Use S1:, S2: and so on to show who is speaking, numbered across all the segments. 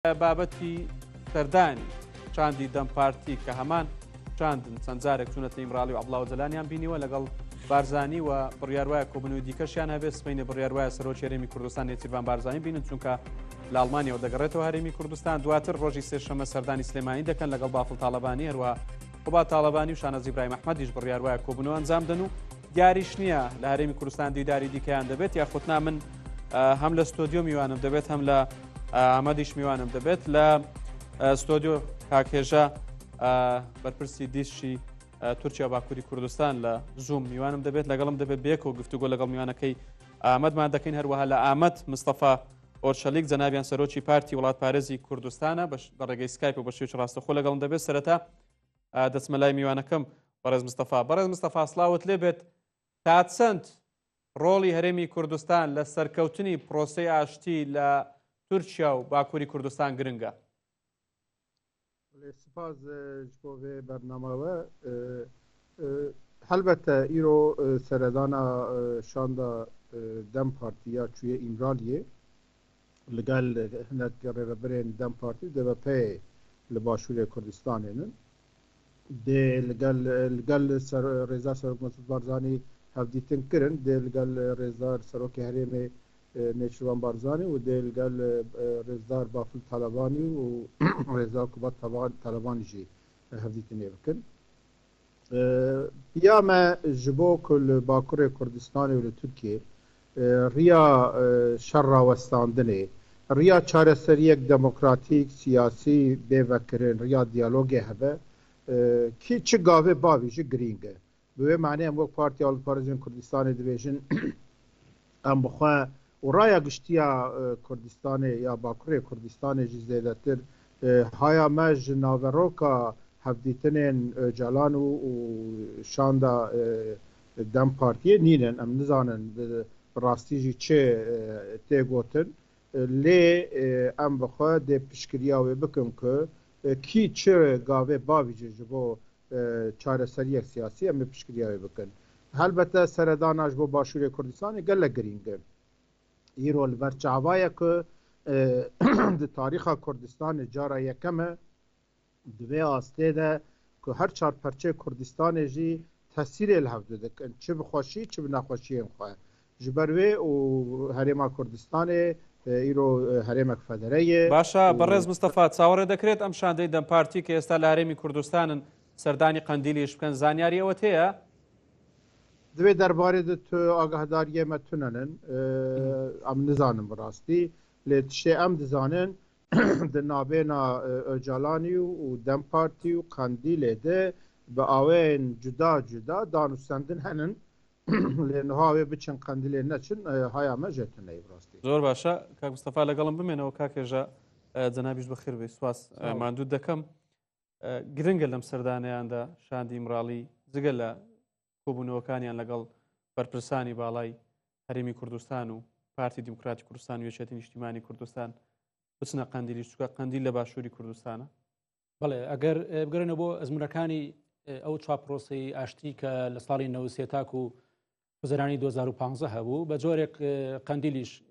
S1: بابەتی سەردانی چاندی دەم پارتی کە هەمان چاندن چەند جارێک چوونەتە ئیمراڵی و عەبدوڵڵا ئۆجەلانیان بینیوە لەگەڵ بارزانی و بڕیاروایە کۆبوونەوەی دیکەشیان هەبێت سبەینە بڕیاروایە سەرۆکی هەرێمی کوردستان نێچیروان بارزانی بینن چونکە لە ئەڵمانیەوە دەگەڕێتەوە هەرێمی کوردستان دواتر ڕۆژی سێشەممە سەردانی سلێمانی دەکەن لەگەڵ بافڵ تاالبانی هەروە قوبات تاالبانی و شانەزی ئیبراهیم ئەحمەدیش بڕیاروایە کۆبوونەوە ئەنجام دەن و دیاریش نییە لە هەرێمی کوردستان دیداری دیکەیان دەبێت یاخودنا من هەم لە ستۆدیۆ میوانم دەبێت هەم لە ئامادیش میوانم دەبێت لە ستۆدیۆ کاکێژە بەرپرسی دیشی تورکیا باکووری کوردستان لە زوم میوانم دەبێت لەگەڵم دەبێت بێک و گفتوگۆ لەگەڵ میوانەکەی ئامەدمان دەکەین هەروەها لە ئامەد مستەفا ئۆرشەلیک جەنابیان سەرۆکی پارتی وڵات پارێزی کوردستانە بە ڕێگەی سکایپ و بە شێوەیەکی ڕاستەخۆ لەگەڵم دەبێت سەرەتا دەچمە لای میوانەکەم بەڕێز مستەفا سڵاوت لێبێت تا چەند ڕۆڵی هەرێمی کوردستان لە سەرکەوتنی پرۆسەی ئاشتی لە تورکیا و باکووری کوردستان گرنگە.
S2: سپاس بۆ vê bernamewe helbette îro seredana şanda Dem Partiya çûye İmraliyê li gel hinek rêveberên Dem Partî DBP li Başûrê Kurdistanê nin dê li gel rêza Serok Mesûd Barzanî hevdîtin kirin dê li gel rêzdar Serokê Herêmê Nêçîrvan Barzanî û dê li gel rêzdar Bafıl Talebanî û rêzdar Kubat Talebanî jî hevdîtinê bikin. Piya me ji bo ku li Bakurê Kurdistanê û li Tirkiyê riya şerra westandinê, riya çareseriyek demokratîk, siyasî bêvekirin, riya diyalogê hebe kî çi gavê bavî jî girîng e. Bi wê manê em wek Partiya Hewlparêzên Kurdistanê dibêjin em bixwe û raya giştiya Kurdistanê ya Bakurê Kurdistanê jî zêdetir haya me ji naveroka hevdîtinên Öcalan û şanda Dem Partiyê nînin em nizanin bi rastî jî çi tê gotin lê em bixwe dê piştgiriya wê bikin ku kî çi gavê bavî jî ji bo çareseriyek siyasî em ê piştgiriya wê bikin. Helbette seredana ji bo Başûrê Kurdistanê gelek girîng e. Îro li ber çavaya ku di tarîxa Kurdistanê cara yekem e di vê astê de ku her çarperçê Kurdistanê jî tesîrê li hev didikin çi bi xweşî çi bi nexweşiyên xwe. Ji ber wê û Herêma Kurdistanê îro herêmek federê ye.
S1: Başa بەڕێز مستەفا چاوەڕێ دەکرێت ئەم شاندەی دەم پارتی کە ئێستا لە هەرێمی کوردستانن سەردانی قەندیلیش بکەن زانیاری ئەوە هەیە؟
S2: Divê derbarê de tu agahdariye me tunenin em nizanin bi rastî lê tiştê em dizanin di navêna Öcalanî û Dem Partî û Qandîlê de bi awayên cuda cuda danûstendin henin lê niha wê biçin Qandîlê neçin haya me jê tune bi rastî.
S1: زۆر باشە کاک مستەفا لەگەڵم بمێنەوە کاکێژە جەنابیش بەخێر بێ سواس ماندوو دەکەم گرنگە لەم سەردانەیاندا شاندی ئیمراڵی جگە لە کۆبوونەوەکانیان لەگەڵ بەرپرسانی باڵای هەرێمی کوردستان و پارتی دیموکراتی کوردستان و یەکێتی نیشتیمانی کوردستان بچنە قەندیلی چووکە قەندیل لە باشووری کوردستانە.
S3: بەڵێ ئەگەر بگەڕێنە بۆ ئەزمونەکانی ئەو چوار پرۆسی ئاشتی کە لە ساڵی 93 تاک و گوزەرانی 2015 هەبوو بە جۆرێک قەندیلیش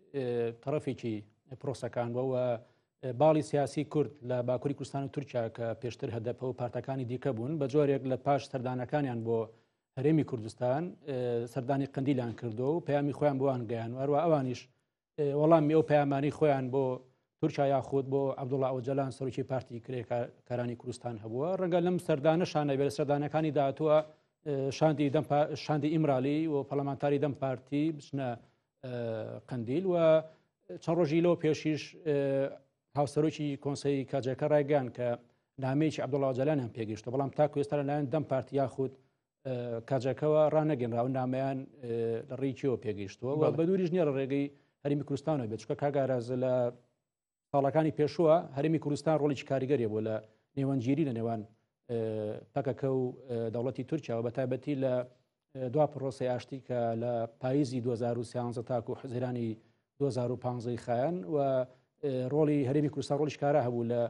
S3: تەرەفێکی پرۆسەکان بەوە باڵی سیاسی کورد لە باکووری کوردستان و تورکیا کە پێشتر هەدەپە و پارتەکانی دیکە بوون بە جۆرێک لە پاش سەردانەکانیان بۆ هەرێمی کوردستان سەردانی قەندیلیان کردو و پەیامی خۆیان بۆیان گەیان و هەروە ئەوانیش وەڵامی ئەو پەیامانی خۆیان بۆ تورکیا یاخود بۆ عەبدوڵڵا ئۆجەلان سەرۆکی پارتی کرێکارانی کوردستان هەبووە ڕەنگە لەم سەردانەشانە بێت لە سەردانەکانی داهاتووە شاندی ئیمرالی و پەرلەمانتاری دەم پارتی بچنە قەندیل و چەند ڕۆژی لەوە پێشیش هاوسەرۆکی کۆنسەی کاجەکە ڕایگەیان کە نامەیەکی عەبدوڵڵا ئۆجەلانیان پێگەیشتەوە بەڵام تاکو ئێستا لەلایەن دەم پارتی یاخود کاجەکەەوە ڕانەگەنراون نامەیان لە ڕێیکیەوە پێگەیشتووە و بە دووریش نییە لە ڕێگەی هەرێمی کوردستانەوە بێت چکە کاگاراز لە ساڵەکانی پێشووە هەرێمی کوردستان ڕۆڵێکی کاریگەریە بۆ لە نێوەنگیری لە نێوان پەکەکە و دەوڵەتی تورکیاوە بە تایبەتی لە دوا پرۆسی ئاشتی کە لە پاییزی 2013 تاکو حزیرانی 2015 خایەن و ڕۆڵی هەرێمی کوردستان ڕۆڵی کارا هەبوو لە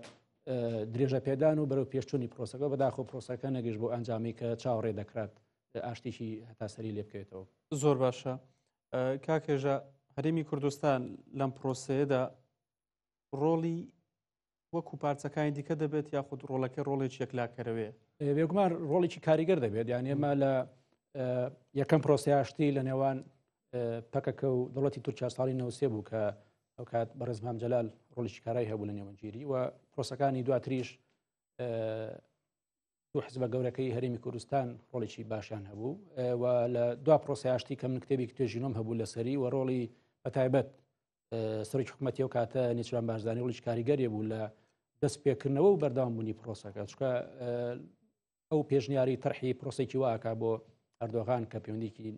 S3: درێژە پێدان و بەرەو پێشچوونی پرۆسەکە بەداخۆ پرۆسەکە نەگەشت بۆ ئەنجامی کە چاوەڕێ دەکرات ئاشتیشی هەتاسەری لێ بکەوێتەوە.
S1: زۆر باشە کاکێژە هەرێمی کوردستان لەم پرۆسەیەدا ڕۆڵی وەکو پارچەکانی دیکە دەبێت یاخود ڕۆڵەکە ڕۆڵێکی یەکلاکەرەوەیە؟
S3: بێگومان ڕۆڵێکی کاریگەر دەبێت، یعنی ئێمە لە یەکەم پرۆسیاشتی لە نێوان پەکەکە و دەوڵەتی تورکیا ساڵی 93 بوو کە ئەو کات بەڕێز مام جەلال ڕۆڵێکی کارایی هەبوو لە نێوەنگیری و پرۆسەکانی دواتریش دوو حزبە گەورەکەی هەرێمی کوردستان ڕۆڵێکی باشیان هەبوو و لە دوا پرۆسیاشتی کە من کتێبی توێژینۆم هەبوو لەسەری و ڕۆڵی بەتایبەت سەرۆکی حکوومەتی ئەو کاتە نێچیروان باشزانانی ڕۆڵێکی کاریگەری بوو لە دەست پێکردنەوە و بەردەوامبوونی پرۆسەکە، چونکە ئەو پێشنیاری تەرحی پرۆسێکی واکە بۆ ئەردۆغان کە پەیوەندیکی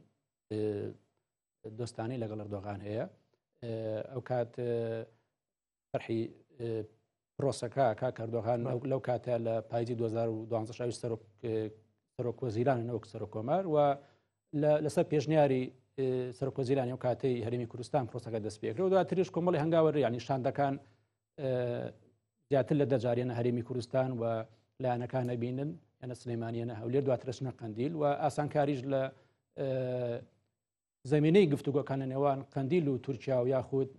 S3: دۆستانەی لەگەڵ ئەردۆغان هەیە، ئەو کات تەرحی پرۆسەکە کاک ئەردۆغان لەو کاتە لە پاییزی 2012 سەرۆک وەزیرانەوە سەرۆک کۆمار و لەسەر پێشنیاری سەرۆک وەزیرانی ئەو کاتەی هەرێمی کوردستان پرۆسەکە دەست پێکرێت و دواتریش کۆمەڵی هەنگاوەری ینی شاندەکان زیاتر لە دەجاریانە هەرێمی کوردستان و لایەنەکان نەبینن یانە سلەیمانیانە هەولێر دواترشنە قەندیل و ئاسانکاریش لە زمینەی گفتوگۆکانە نێوان قەندیل و تورکیا و یاخود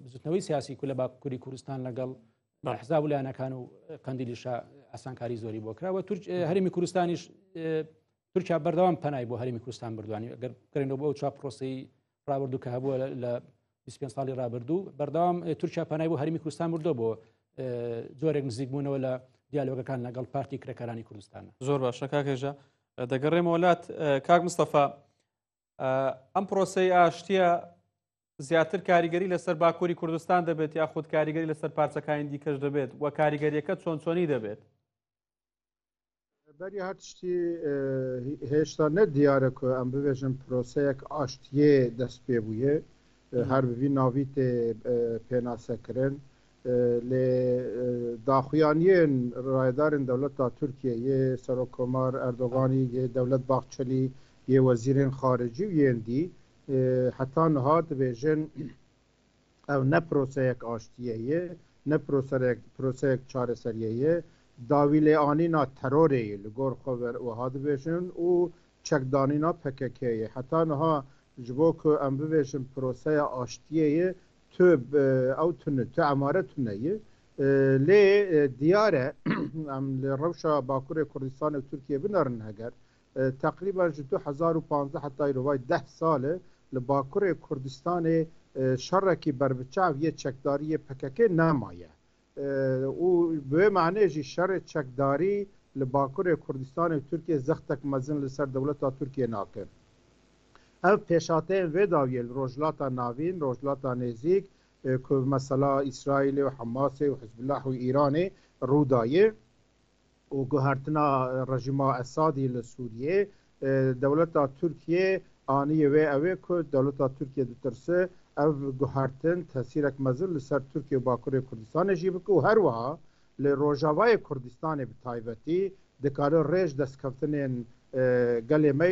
S3: بزوتنەوەی سیاسی کو لە باکووری کوردستان لەگەڵ حزاب و لایەنەکان و قەندیلیشە ئاسانکاری زۆری بۆ کراوە. هەرێمی کوردستانیش تورکیا بەردەوام پەنای بۆ هەرێمی کوردستان بردوانی ئەگەر بکرێنەوە بۆ چاپ پرۆسی ڕابردوو کە هەبووە لە 25 ساڵی ڕابردوو بەردەوام تورکیا پەنای بۆ هەرێمی کوردستان بردو بۆ زۆرێک نزیکبوونەوە لە دیالۆگەکان لەگەڵ پارتی کرێکەکانی کوردستانە.
S1: زۆر باشە کاکێژە دەگەڕێمە وڵات. کاک مستەفا، ئەم پرۆسەی ئاشتیە زیاتر کاریگەری لەسەر باکووری کوردستان دەبێت یاخود کاریگەری لەسەر پارچەکانی دیکەش دەبێت و کاریگەریەکە چۆنی دەبێت؟
S2: بەری هەر شتی هێشتا نە دیارە کە ئەم ببێژن پرۆسەیەک ئاشتیە دەست پێ بوویە هەر ببی ناوی تێ پێناسەکردن لێ داخویانیên ڕایدارên دەوڵەتا تورکیەیê سەرۆکۆمار ئەردۆغانی یê دەوڵەت باخچەلی yê wezîrên xaricî û yên dî heta niha dibêjin ew ne proseyek aştiye ye ne proseyek çareseriyê ye dawî lêanîna terorê ye li gor xwe wiha dibêjin û çekdanîna PKK ye heta niha ji bo ku em bibêjin proseya aştiye ye tu ew tune tu emare tune ye lê diyar e em li rewşa Bakurê Kurdistanê Tirkiye binarin heger تقریبا ji 2015 heta rovay 10 sal li Bakurê Kurdistanê şerekî berbiçav yê çekdariyê PKK nemaye û bi manê jî şerê çekdarî li Bakurê Kurdistanê Tirkiye zextek mezin li ser dewleta Tirkiye nake. Ev pêşateyên vê dawiye li rojhilata navîn, rojhilata nêzik ku mesela İsraîlê û Hamasê û Hizbullah û Îranê rûdayê û guhertina rejima Esadî li Sûriyê dewleta Tirkiye aniyê wê ew ê ku dewleta Tirkiye ditirse ev guhertin tesîrek mezin li ser Tirkiye û Bakurê Kurdistanê jî bike û her wiha li Rojavayê Kurdistanê bi taybetî dikarin rêj destkeftinên gelê me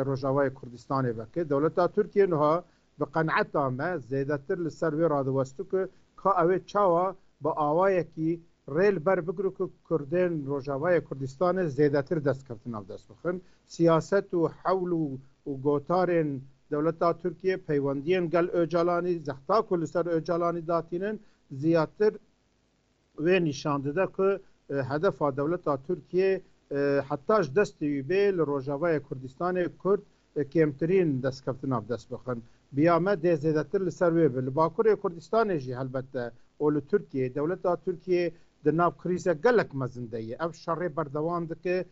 S2: Rojavayê Kurdistanê veke. Dewleta Tirkiye niha bi qeneeta me zêdetir li ser wê radiwestu ku ka ew ê çawa bi awayekî rêl ber bigru ku Kurdên Rojavayê Kurdistanê zêdetir destkeftin av dest bixin. Siyaset û hewl û gotarên dewleta Tirkiye peywendiyên gel Öcalanî zexta ku li ser Öcalanî datînin ziyadtir wê nîşan dide ku hedefa dewleta Tirkiye heta ji destê wî bê li Rojavayê Kurdistanê Kurd kêmtirîn destkeftin av dest bixin. Biya me dê zêdetir li ser wê bi. Li Bakurê Kurdistanê jî helbette û li Tirkiye dewleta Tirkiye di nav krîzek gelek mezin de ye. Ev şerê berdewam dike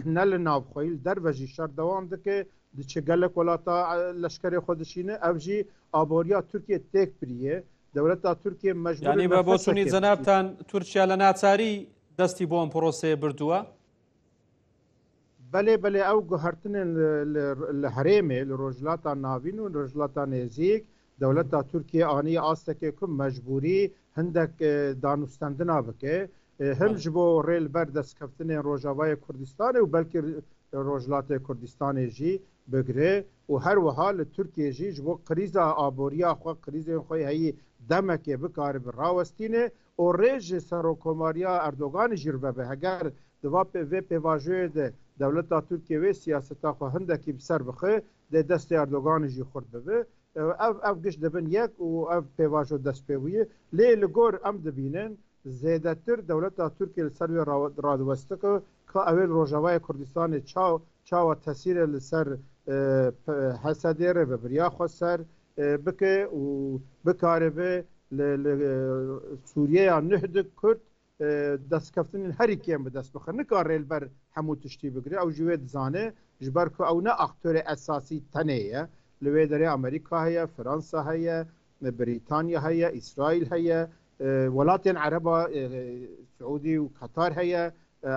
S2: ne li navxweyî li derve jî şer dewam dike diçe gelek welata leşkerê xwe dişîne ev jî aboriya Tirkiye têk pirîye. Dewleta Tirkiye mecbûr
S1: yanî bê boçûnî zenabtan Tirkiya li naçarî destî bo em proseyê birduwa?
S2: Belê belê ew guhertinên li herêmê li rojhilata navîn û rojhilata nêzik dewleta Tirkiye aniyê astekê ku mecbûrî hindek danûstendina bike him ji bo rêlber destkeftinên Rojavayê Kurdistanê û belkî Rojhilatê Kurdistanê jî bigire û her wiha li Tirkiye jî ji bo krîza aboriya xwe krîzên xwe heyî demekê bikaribe rawestîne û rêj ji serokkomariya Erdoganî jî bibe heger di vê pêvajoyê de dewleta Tirkiye wê siyaseta xwe hindekî bi ser bixe dê destê Erdoganî jî xurt bibe ev giş dibin yek û ev pêvajo dest pê bûye lê li gor em dibînin زێدەتر دەولەتا تورکیا لەسەر وێ ڕادوەستەکە کە ئەوێ ڕۆژاوای کوردستانی چاوە تەسیرە لەسەر حەسەدێرە بە بریاخۆ سەر بکە و بکارێبێ سووریەیە نهدک کورد دەستکەفتنین هەریکێن بەدەست بخە نکار ڕێلبەر هەموو تشتی بگرێ ئەو ژوێ دزانێ ji ber ku ew ne aktörê esasî tenê ye li wê derê Amerîka heye, Fransa heye, Brîtanya heye, İsraîl heye, welatên Ereba Suudî û Qatar heye,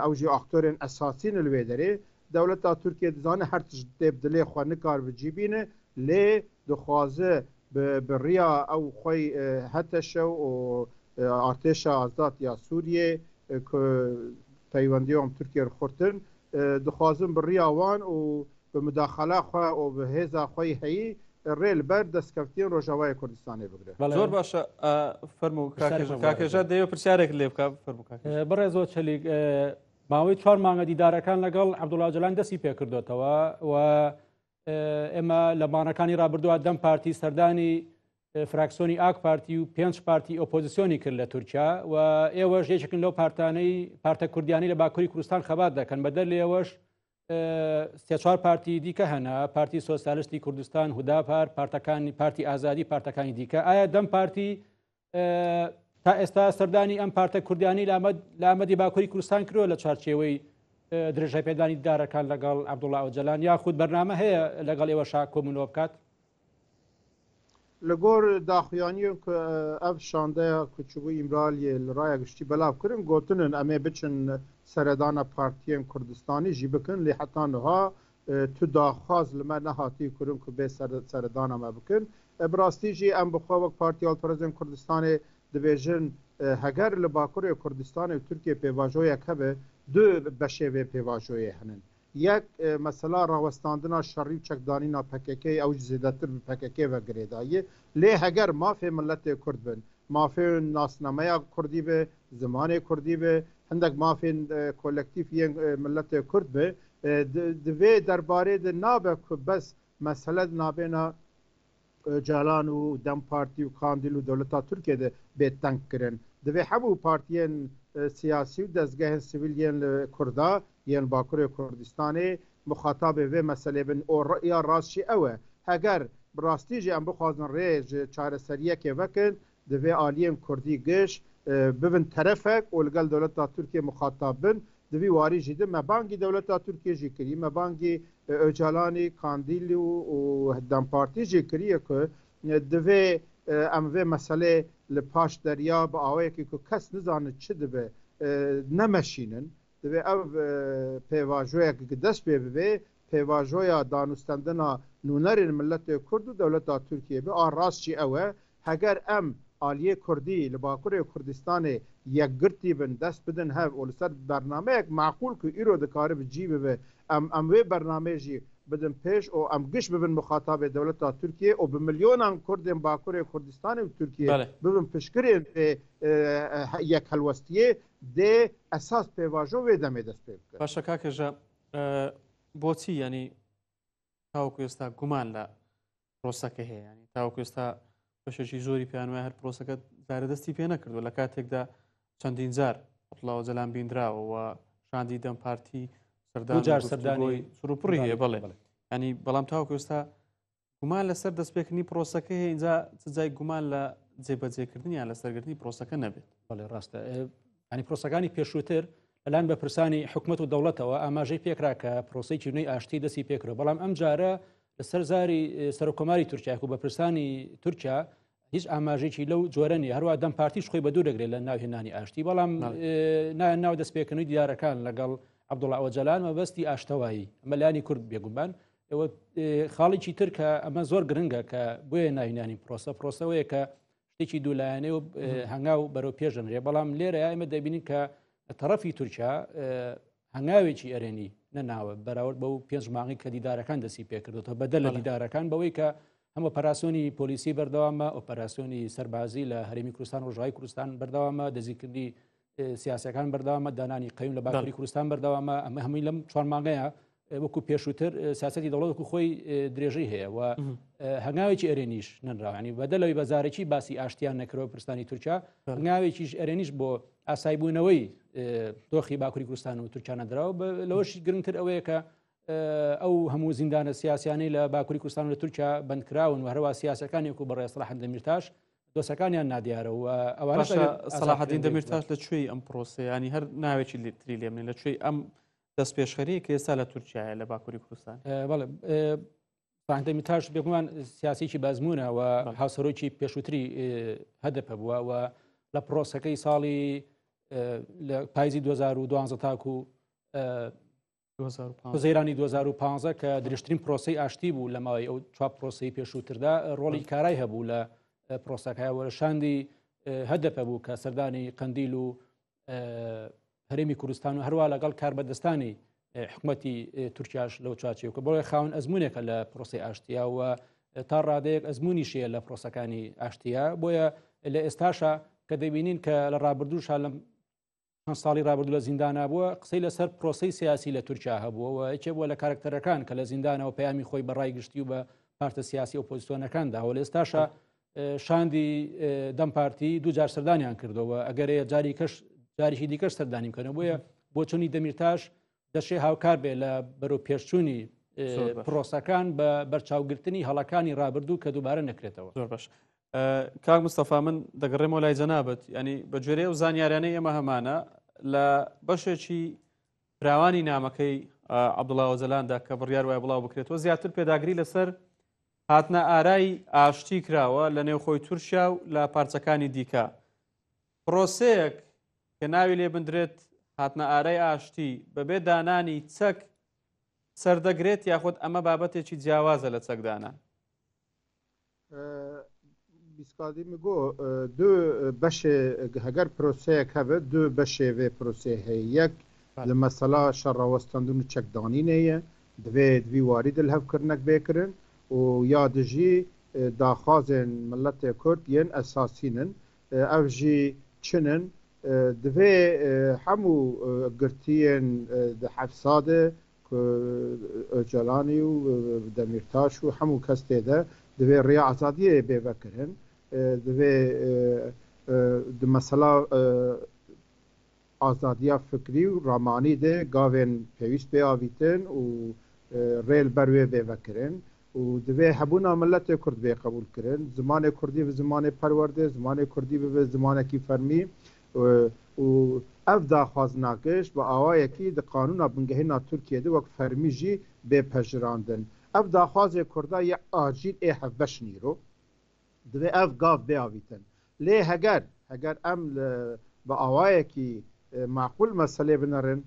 S2: ew jî aktörên esasî li wê derê. Dewleta Tirkiye dizane her tişt tê bi dilê xwe nikar bicîbîne lê dixwaze bi rêya ew xwe heteşe û artêşa azad ya Sûriyê ku peywendiya Tirkiye xurtin dixwazin bi rêya wan û bi müdaxela xwe û bi hêza xwe heyî rê li ber destkeftiyên Rojavayê Kurdistanê bigire.
S1: زۆر باشە فەرموو کاکێژە دەیەوە پرسیارێک لێ بکە فەرموو کاکێژە.
S3: بەڕێ زۆر چەلیک ماوەی 4 مانگە دیدارەکان لەگەڵ عەبدوڵڵا ئۆجەلان دەستی پێکردوێتەوە و ئێمە لە مانەکانی ڕابردووە دەم پارتی سەردانی فراکسیۆنی ئاک پارتی و 5 پارتی ئۆپۆزیسیۆنی کرد لە تورکیا و ئێوەش یەکێکن لەو پارتە کوردیانی لە باکووری کوردستان خەبات دەکەن بەدەر لێوەش 3-4 پارتی دیکە هەنا پارتی سۆسیالیستی کوردستان هوداپار پارتەکانی پارتی ئازادی پارتەکانی دیکە ئایا دەم پارتی تا ئێستا سەردانی ئەم پارتە کوردیانی لە ئامەدی باکووری کوردستان کردووە لە چارچێوەی درێژای پێدانی دارەکان لەگەڵ عەبدوڵڵا ئۆجەلان یاخود بەرنامە هەیە لەگەڵ ئێوە کۆمونۆ بکات؟
S2: li gor daxuyaniyên ku ev şandeya kuçubû İmraliyê li raya giştî belav kirin gotinin em ê biçin seredana partiyên Kurdistanî jî bikin lê heta niha tu daxwaz li me nehatî kirin ku bê seredana me bikin. Bi rastî jî em bixwe wek Partiya Alperezên Kurdistanê dibêjin heger li Bakurê Kurdistanê û Tirkiye pêvajoyek hebe du beşê vê pêvajoyê hinin. Yek mesela rawestandina şerî çekdanîna PKK ew ji zêdetir bi PKK ve girêdayî lê heger mafê milletê Kurd bin mafê nasnameya Kurdî be zimanê Kurdî be hindek mafên kolektîv yên milletê Kurd be di vê derbarê de nabe ku bes mesele nabêna Öcalan û Dem Partî û Kandîl û Dewleta Tirkiye de bêteng kirin divê hemû partiyên siyasî û dezgehên sivîl yên li Kurda yên Bakurê Kurdistanê muxatabê vê meselê bin û ya rast jî ew e heger bi rastî jî em bixwazin rê ji çareseriyekê vekin divê aliyên Kurdî giş bibin terefek û li gel Dewleta Tirkiye muxatab bin divî warî jî de me bangî Dewleta Tirkiye jî kirî me bangî Öcalanî Kandîlî û Dem Partî jî kiriye ku divê em vê meselê li paş derya bi awayekî ku kes nizanit çi dibe nemeşînin divê ev pêvajoyek dest pê bibe pêvajoya danûstendina nûnerên milletê Kurd û Dewleta Tirkiye bi a rast jî ew e heger em aliyê Kurdî li Bakurê Kurdistanê yekgirtî bin dest bidin hev û li ser bernameyek meqûl ku îro dikare bi cî bibe em vê bernamê jî bidin pêş û em giş bibin muxatabê Dewleta Tirkiye û bi milyonan Kurdên Bakurê Kurdistanê û Tirkiye bibin piştgirên yek helwestiyê dê esas pêvajo vê demê dest pê bike.
S1: باشە کاکێژە بۆچی ینی تاوەکو ئێستا گومان لە پرۆسەکە هەیە ینی تاوەکو ئێستا بەشێکی زۆری پێیان وایە هەر پرۆسەکە زارەدەستی پێ نەکردو لە کاتێکدا چەندین جار عەبدوڵڵا ئۆجەلان بینراوە و شاندی دەم پارتی سەردانی سروپڕی هەیە بەڵێ ینی بەڵام تاوەکو ئێستا گومان لەسەر دەستپێکردنی پرۆسەکە هەیە اینجا چ جای گومان لە جێبەجێکردنیان لە سەرگرتنی پرۆسەکە نەبێت.
S3: بەڵێ ڕاستە ینی پرۆسەکانی پێشووتر لەلاەن بە پرسانی حکوومەت و دەوڵەتەوە ئاماژەی پێکرا کە پرۆسی چینەی ئاشتی دەستی پێکرێت بەڵام ئەم جارە لەسەر زاری سەرۆکۆماری تورکیا و بە پرسانی تورکیا هیچ ئاماژێکی لەو جۆرەنی هەروە دەم پارتیش خۆی بە دوور دەگرێت لە ناوهێنانی ئاشتی بەڵام ناو دەستپێکردنەوەی دیارەکان لەگەڵ عەبدوڵڵا ئۆجەلان مەبەستی ئاشتەوایی ئەمە لایانی کورد بێگومان ئەوە خاڵێکی تر کە ئەمە زۆر گرنگە کە بۆیە ناوهێنانی پرۆسەوەیە کە شتێکی دوولایەنێ و هەنگاو بەرەو پێژەنرێ بەڵام لێرە ئێمە دەبینین کە تەرەفی تورکیا هەنگاوێکی ئەرێنی نەناوە بەراورد بەو 5 مانگی کە دیدارەکان دەستی پێکردێتەوە بەدەل لە دیدارەکان بەوەی کە هەم ئۆپەراسیۆنی پۆلیسی بەردەوامە ئۆپەراسیۆنی سەربازی لە هەرێمی کوردستان و ڕۆژاوی کوردستان بەردەوامە دەزیکردنی سیاسەکان بەردەوامە دانانی قەیوم لە باکووری کوردستان بەردەوامە ئەمە هەمووی لەم 4 مانگەیە وەکو پێشووتر سیاسەتی دەوڵەت خۆی درێژەی هەیە و هەنگاوێکی ئەرێنیش نەنراوانی بەدەلەوەی بەزارێکی باسی ئاشتیان نەکرەوە پرستانی تورکیا هەنگاوێکیش ئەرێنیش بۆ ئاسایبوونەوەی دۆخی باکووری کوردستان و تورکیانە دراوە لەوەشی گرنگتر ئەوەیە کە ئەو هەموو زیندانە سیاسیانەی لە باکووری کوردستان و لە تورکیا بەندکراون و هەروە سیاسەکانی وەکو بەڕێ سەلاحەدین دەمیرتاش دۆسەکانیان نادیارە و ئەوانە
S1: سەلاحەدین دەمیرتاش لەکوێی ئەم پرۆسەیانی هەر ناوێکی تری لێمنێ لەکوێی ئەم دەست پێشخەری کە ئێستا لە تورکیایە لە باکووری کوردستان
S3: بەڵێ دەمیرتاش بێگومان سیاسیی بازمونە و هاوسەرۆکی پێشووتری هەدەپە بووە و لە پرۆسەکەی ساڵی لە پاییزی 2012 تاکو زەیرانی 2015 کە درێژترین پرۆسەی ئاشتی بوو لە ماوەی ئەو چوار پرۆسەی پێشووتردا ڕۆڵی کارای هەبوو لە پرۆسەکەیەوە شاندی هەدەپە بوو کە سەردانی قەندیل و هەرێمی کوردستان و هەروە لەگەڵ کاربەدەستانی حکوومەتی تورکیاش لەو چاچێکە بۆی خاون ئەزمونێکە لە پرۆسی ئاشتیا و تا ڕادەیەک ئەزمونیشیە لە پرۆسەکانی ئاشتیا بۆیە لە ئێستاشە کە دەبینین کە لە ڕابردووشە لەم چەند ساڵی ڕابردوو لە زیندانە بووە قسەی لەسەر پرۆسی سیاسی لە تورکیا هەبووە و یەکێ بووە لە کارکتەرەکان کە لە زیندانەوە پەیامی خۆی بەڕای گشتی و بە پارتە سیاسی ئۆپۆزیسیۆنەکاندا و لە ئێستاشە شاندی دەم پارتی دووجار سەردانیان کردەوە ئەگەرەیە جاریشی دیکەش سەردانی بکەنەوە بۆیە بۆ چوونی دەمیرتاش دەشێ هاوکار بێ لە بەرەو پێشچوونی پرۆسەکان بە بەرچاوگرتنی هەڵەکانی ڕابردوو کە دووبارە نەکرێتەوە.
S1: زۆر باش. کاک مستەفا من دەگەڕێمەوە لای جەنابەت ینی بە جێرەیە و زانیاریانەی ئێمە هەمانە لە بەشێکی فراوانی نامەکەی عەبدوڵڵا ئۆجەلاندا کە بڕیار وایە بڵاو بکرێتەوە زیاتر پێداگری لەسەر هاتنە ئارای ئاشتی کراوە لە نێوخۆی تورکیا و لە پارچەکانی دیکە. پرۆسەیەک کە ناوی لێ بندرێت هاتنە ئارای ئاشتی بەبێ دانانی چەک سەردەگرێت یاخود ئەمە بابەتێکی جیاوازە لە چەکدانان.
S2: بیسکادی میگو دو بەشێ هەگەر پرۆسەیەک هەبێت دو بەشێ vê پرۆسێ هەیە یەک لە مەسەلا شەڕاوەستاندن و چەکدانینەیە divê warî dilhevkirinek bêkirin û ya dijî daxwazên milletê Kurd yên esasînin ev jî çinin divê hemû girtiyên di Hefsadê Öcalanî û Demirtaş û hemû kes tê de divê rêya azadiyê bêvekirin divê di mesela azadiya fikrî û ramanî de gavên pêwîst biavîtin û rêl ber wê bêvekirin û divê hebûna milletê Kurd bê qebûl kirin zimanê Kurdî bi zimanê perwerdê zimanê Kurdî bibe zimanekî fermî û ev daxwazinakêş bi awayekî di qanûna bingehîna Tirkiyeyê de wek fermî jî bêpejirandin. Ev daxwazê Kurda yê acîl ê hevbeş nîro divê ev gav biavîtin. Lê heger em bi awayekî maqûl meselê binerin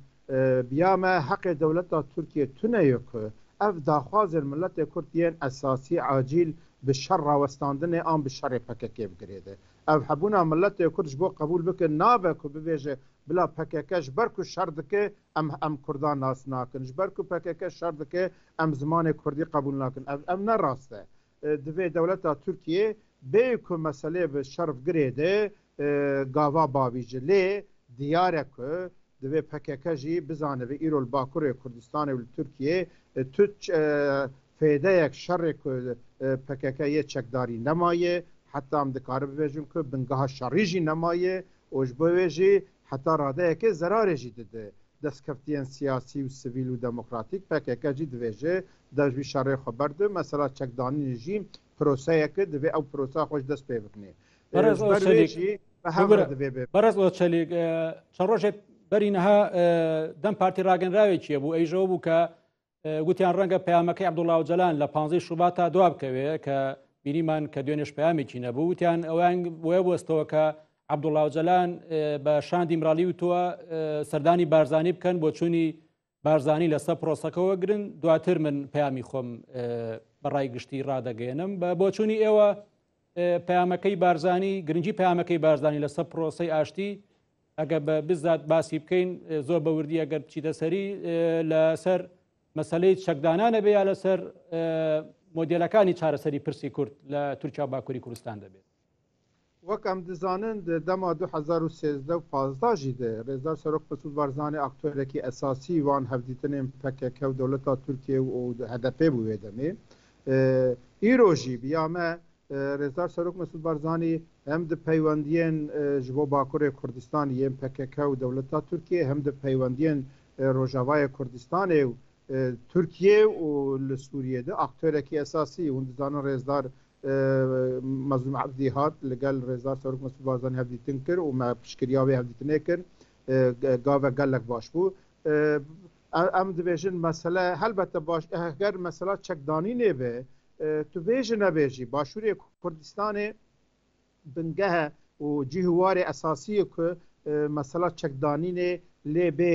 S2: biya me heqê dewleta Tirkiye tuneye ku ev daxwazên milletê Kurd yên esasî acîl bi şer rawestandinê an bi şerê PKK bigirêde. Ev hebûna milletê Kurd ji bo qebûl bikin nabe ku bibêje bila PKK ji ber ku şer dike em Kurdan nas nakin ji ber ku PKK şer dike em zimanê Kurdî qebûl nakin ev ne rast e. Divê dewleta Tirkiye bê ku meselê bi şer girê de gava bavîje lê diyar e ku divê PKK jî bizane vê îro li Bakurê Kurdistanê û li Tirkiye tu fêdeyek şerê ku PKK yê çekdarî nemaye heta em dikarin bibêjin ku bingeha şerî jî nemaye û ji bo wê jî heta radeyekê zerarê jî dide destkeftiyên siyasî û sivîl û demokratîk PKK jî divêje dev ji vî şerê xwe berdi mesela çekdanînê jî proseyeke divê ew proseya xwe ji dest pê bikine.
S3: بەڕێز چەلیک چەند ڕۆژێک بەرینەها دەم پارتی ڕاگەنراوێکیە بوو ئەیژەوە بوو کە گوتیان ڕەنگە پەیامەکەی عەبدوڵڵا ئۆجەلان لە 15 شوبات تا دوا بکەوێ کە بینیمان کە دوێنێش پەیامێکی نەبوو وتیان ئەویان وێ بوەستەوە کە عەبدوڵڵا ئۆجەلان بە شاندی مراڵی وتووە سەردانی بارزانی بکەن بۆ چوونی بارزانی لەسەر پرۆسەکەەوە گرن دواتر من پەیامی خۆم بەڕای گشتی ڕدەگەێنم بۆ چوونی ئێوە پەیامەکەی بارزانی گرنگی پەیامەکەی بارزانی لەسەر پرۆسەی ئاشتی ئەگە بە بزات باسی بکەین زۆر بەوردی ئەگەر چیتە سەری لەسەر مەسلەی چەکدانانە بێ یا لەسەر مۆدیلەکانی چارەسەری پرسی کورد لە تورکیا باکووری کوردستان دەبێت.
S2: وەک ئەم دەزانن دەما 2013 ژی de Rêzdar Serok Mesûd Barzanî aktörێکی esasî wan hevdîtinên PKK û dewleta Tirkiye û HDP bû wê demê. Îro jî biya me Rêzdar Serok Mesûd Barzanî hem di peywendiyên ji bo Bakurê Kurdistanê yên PKK û dewleta Tirkiye hem di peywendiyên Rojavayê Kurdistanê û Tirkiye û li Sûriyê de aktörێکی esasî hûn dizanin Rêzdar Mazlûm Ebdî hat li gel Rêzdar Serok Mesûd Barzanî hevdîtin kir û me piştgiriya wê hevdîtinê kir gavek gelek baş bû. Em dibêjin mesele helbette baş eger mesela çekdanînê be tu bêjî nebêjî Başûrê Kurdistanê bingehe û cîhwarê esasî ku mesela çekdanînê lê bê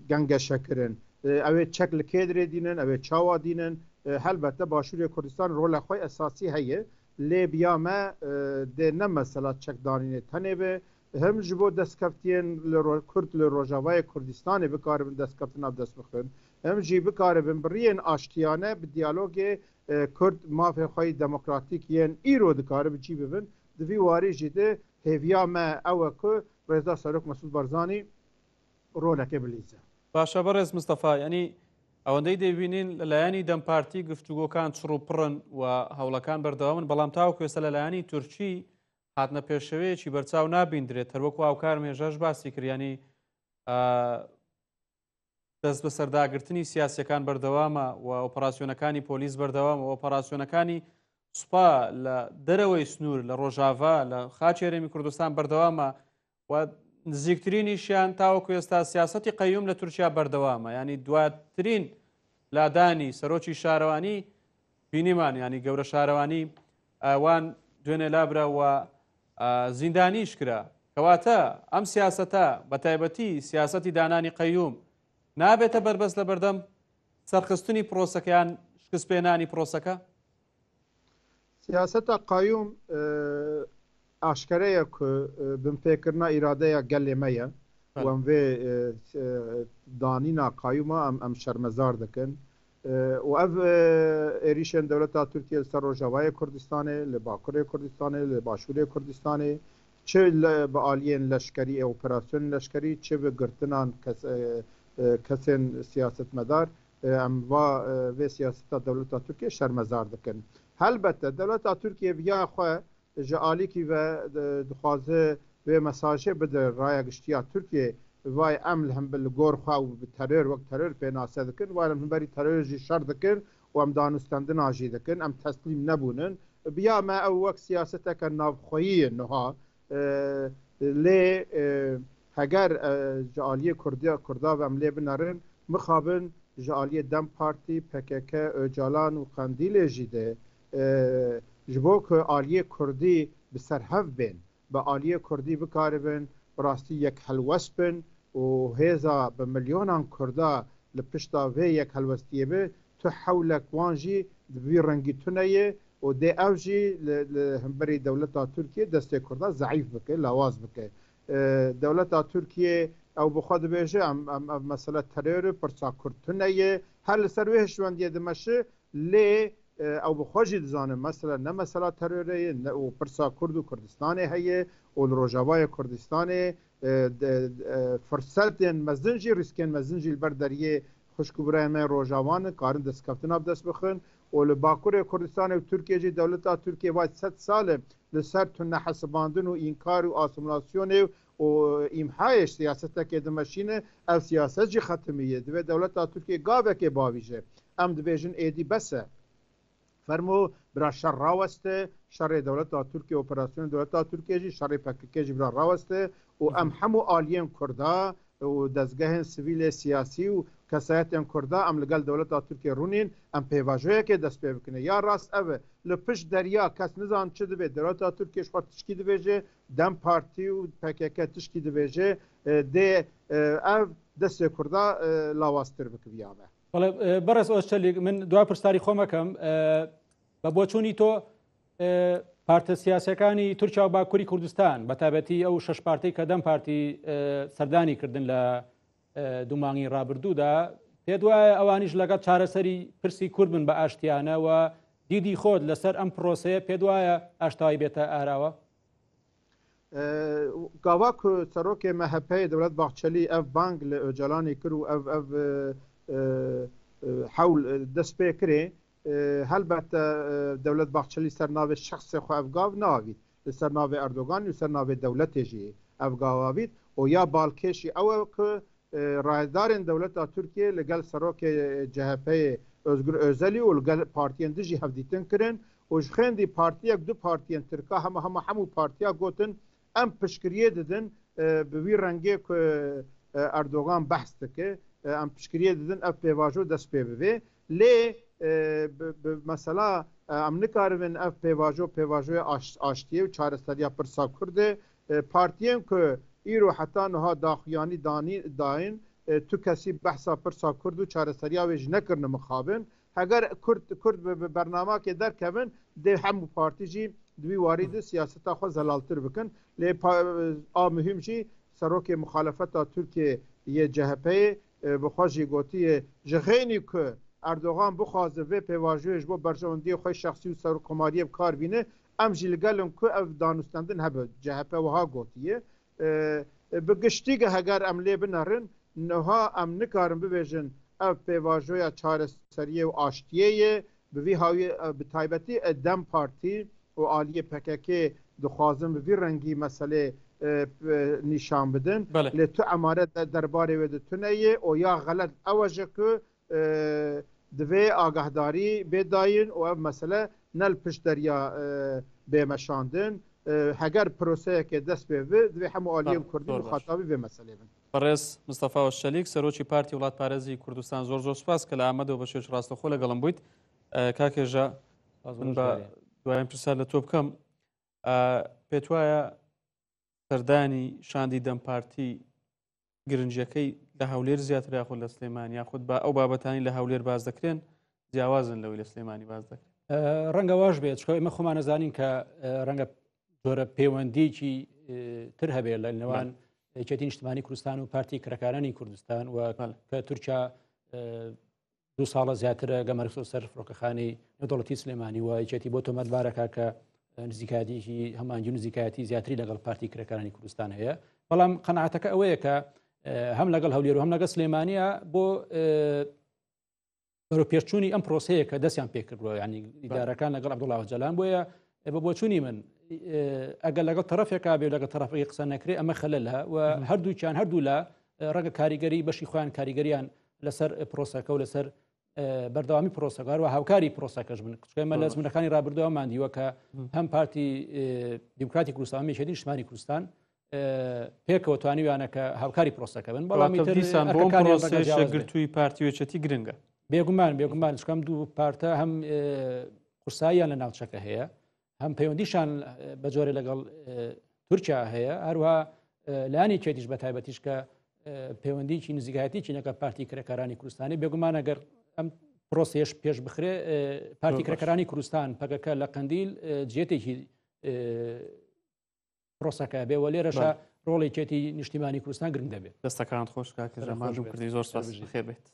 S2: gengeşekirin ew ê çek li kêdirê dînin ew ê çawa dînin helbette Başûrê Kurdistan rola xwe esasî heye lê biya me dê ne mesela çekdanînê tenê be hem ji bo destkeftiyên Kurd li Rojavayê Kurdistanê bikaribin destkeftina dest bixin hem jî bikaribin biriyên aştiyane bi diyalogê Kurd mafê xwe demokratîk yên îro dikare biçî bibin di vî warî jî de hêviya me ew e ku Rêzdar Serok Mesûd Barzanî roleke bilîze.
S1: باشە بەڕێز مستەفا ینی ئەوەندەی دەبینین لەلایەنی دەمپارتی گفتوگۆکان چڕوپڕن و هەوڵەکان بەردەوامن بەڵام تاوەکو ئێستا لەلایەنی تورکی هاتنە پێشەوەیەکی بەرچاو نابیندرێت هەروەکو هاوکار مێژەش باسی کردیانی دەست بە سەرداگرتنی سیاسیەکان بەردەوامە و ئۆپەراسیۆنەکانی پۆلیس بەردەوامە ئۆپەراسیۆنەکانی سوپا لە دەرەوەی سنوور لە ڕۆژاوا لە خاچی هەرێمی کوردستان بەردەوامە و نزیکترینیشیان تاوەکو ئێستا سیاسەتی قەیوم لە تورکیا بەردەوامە ینی دواترین لادانی سەرۆکی شارەوانی بینیمان ینی گەورە شارەوانی ئەوان دوێنێ لابراوە زیندانیش کرا کەواتە ئەم سیاسەتە بە تایبەتی سیاسەتی دانانی قەیوم نابێتە بربەست لە بەردەم سەرخستنی پرۆسەکەیان شکستپێنانی پرۆسەکە
S2: سیاسەتە قەیوم aşkereye ku binpêkirina îradeya gelê me ye û em vê danîna qayûma em şermezar dikin û ev êrişên dewleta Tirkiye li ser Rojavayê Kurdistanê li Bakurê Kurdistanê li Başûrê Kurdistanê çi bi aliyên leşkerî operasyonên leşkerî çi bi girtinan kesên siyasetmedar em vê siyaseta dewleta Tirkiye şermezar dikin. Helbette dewleta Tirkiye viya xwe ji alîkî ve dixwaze vê mesajê bide raya giştiya Tirkiye vay em li hember li gor xwe û bi terör wek terör pênase dikin way em hemberî terör jî şer dikin û em danûstendina jî dikin em teslîm nebûnin biya me ew wek siyaseteke navxweyî niha lê heger ji aliyê Kurda ve em lê binerin mixabin ji aliyê Dem Partî PKK Öcalan û Qendîlê jî de ji bo ku aliyê Kurdî bi serhev bên bi aliyê Kurdî bikaribin rastî yek helwest bin û hêza bi milyonan Kurda li pişta vê yek helwestiyê be tu hewlek wan jî di vî rengî tuneyê û dê ew jî li hemberî dewleta Tirkiye destê Kurda zeîf bike lawaz bike dewleta Tirkiye ew bi xwe dibêje em mesele terorê pirsa Kurd tuneyê her li ser wê hişwendiyê dimeşi lê ew bi xwe jî dizanin mesela ne mesela terorê û pirsa Kurd û Kurdistanê heye û li Rojavayê Kurdistanê firsetên mezin jî rîskên mezin jî li ber deriyê xuşkûbirayê me rojavan karin destkeftina bi dest bixin û li Bakurê Kurdistanê û Tirkiye jî dewleta Tirkiye vay 100 salê li ser tu nehesibandin û înkar û asimilasyonê û îmhayê siyasetekê dimeşîne ev siyaset jî xetimiye divê dewleta Tirkiye gavekê bavîje em dibêjin êdî bes e فرمو برا شر راوسته شر دولت ترکیه اپراسیون دولت ترکیه جی شر PKK جی برا راوسته و ام همو آلیان کردا و دزگاه سیویل سیاسی و کسایتین کردا ام لگل دولت ترکیه رونین ام پیواجویه که دست پی بکنه یا راست اوه لپش دریا کس نزان چه دوی دولت ترکیه شوار تشکی دویجه دم پارتی و PKK تشکی دویجه ده او دست کردا لاواستر بکویامه
S3: بەڕێز ئۆستەلیک من دوای پرسیاری خۆمەکەم بە بۆچوونی تۆ پارتە سیاسەکانی تورکیا و باکووری کوردستان بە تایبەتی ئەو شەش پارتی کە دەم پارتی سەردانی کردن لە دوو مانگی ڕابردوودا پێ دوایە ئەوانیش لەگەڵ چارەسەری پرسی کورد بن بە ئاشتیانە و دیدی خۆت لەسەر ئەم پرۆسەیە پێ وایە ئاشتایی بێتە ئاراوە؟
S2: گاوا ku serokê MHP Dewlet Bahçelî ev bang li Öcalanê kir û ev hewl dest pê kirê helbette Dewlet Bahçelî ser navê şexsê xwe ev gav navît li ser navê Erdogan û ser navê dewletê jî ev gav avît û ya balkêşî ew e ku rayedarên dewleta Tirkiye li gel serokê CHP'yê Özgür Özelî û li gel partiyên dijî hevdîtin kirin û ji xêndî partiyek du partiyên Tirka hemû partiya gotin em piştgiriye didin bi wî rengê ku Erdogan behs dike em piştgiriye didin ev pêvajo dest pê bibe lê mesela em nikaribin ev pêvajoya aştiye û çareseriya pirsa Kurdê partiyên ku îro heta niha daxuyanî dayîn tu kesî behsa pirsa Kurd û çareseriya wê ji nekirine mixabin heger Kurd bi bernamekê derkevin dê hemû partî jî di wî warî de siyaseta xwe zelaltir bikin lê a mühim jî serokê muxalefeta Tirkiye yê CHP'yê bi xwe jî gotiye ji xênî ku Erdogan bixwaze vê pêvajoyê ji bo berjewendiyê xwe şexsî û serokkomariyê bikar bîne em jî li gelin ku ev danûstendin hebe CHP wiha gotiye bi giştî heger em lê binerin niha em nikarin bibêjin ev pêvajoya çareseriyê û aştiyê ye bi vî hawiyê bi taybetî Dem Partî û aliyê PKK dixwazin bi vî rengî meselê nîşan bidin lê tu emaret derbarê wê di tuneyê û ya xelet ew ji ku divê agahdarî bêdayîn û ev mesele nel pişt deriya bêmeşandin heger proseyekê dest pê bi divê hemû aliyên Kurdî muxatabî vê meselê bin.
S1: بەڕێز مستەفا وەشەلیک سەرۆکی پارتی وڵاتپارێزی کوردستان زۆر سوپاس کە لە ئامادەوە بە شێوەیەکی ڕاستەوخۆ لەگەڵم بوویت کاکێژە بە دوایین پرسیار لە تۆ بکەم پێت وایە سەردانی شاندی دەم پارتی گرنگیەکەی لە هەولێر زیاتر یاخود لە سلێمانی یاخود بە ئەو بابەتانی لە هەولێر باز دەکرێن جیاوازن لەوەی لە سلێمانی باز دەکرێن
S3: ڕەنگە واش بێت چکە ئێمە خۆمان نەزانین کە ڕەنگە جۆرە پەیوەندیکی تر هەبێت لە نێوان یەکێتی نیشتیمانی کوردستان و پارتی کرەکارانی کوردستان و کە تورکیا 2 ساڵە زیاترە گەمەرەکە سەر فڕۆکەخانەی نێودەوڵەتی سلێمانی و یەکێتی بۆ تۆمەتبارەکە کە نزیکایەتیی هەمانگی و نزیکایەتی زیاتری لەگەڵ پارتی کرەکارانی کوردستان هەیە بەڵام قەناعەتەکە ئەوەیە کە هەم لەگەڵ هەولێر و هەم لەگەڵ سلێمانیە بۆ بەرەوپێشچوونی ئەم پرۆسەیە کە دەستیان پێکردووە ینی ئیدارەکان لەگەڵ عەبدوڵڵا ئۆجەلان بۆیە بە بۆچوونی من ئەگەر لەگەڵ تەرەفێکا بێ لەگەڵ تەرەفەکەی قسە نەکرێ ئەمە خەلەلە و هەردووچیان هەردوو لە ڕەنگە کاریگەری بەشی خۆیان کاریگەریان لەسەر پرۆسەکە و لەسەر بەردەوامی پرۆسەکار و هاوکاری پرۆسەکەش من کچکەمە لە زمینەکانی ڕابردەوەمان دیوە کە هەم پارتی دیموکراتی کوردستان یەکێتی نیشتیمانی کوردستان پێکەوە توانیویانە کە هاوکاری پرۆسەکە بن بەڵامی
S1: دیسان بۆ پرۆسەیە گرتووی پارتی وێچەتی گرنگە
S3: بێگومان چکەم دوو پارتە هەم قورساییان لە ناوچەکە هەیە هەم پەیوەندیشان بە جۆرە لەگەڵ تورکیا هەیە هەروها لانی چێتیش بە تایبەتیش کە پەیوەندیکی نزیکایەتیی چینەکە پارتی کرەکارانی کوردستانی بێگومان ئەگەر ئەم پرۆسەیەش پێش بخرێ پارتی کرەکارانی کوردستان پەکەکە لە قەندیل جێتێکی پرۆسەکە بێ و لێرەشە ڕۆڵی چێتی نیشتیمانی کوردستان گرنگ دەبێت
S1: دەستەکان خۆش کاکە ژەماژم کردی زۆر سپاس بخێر بێت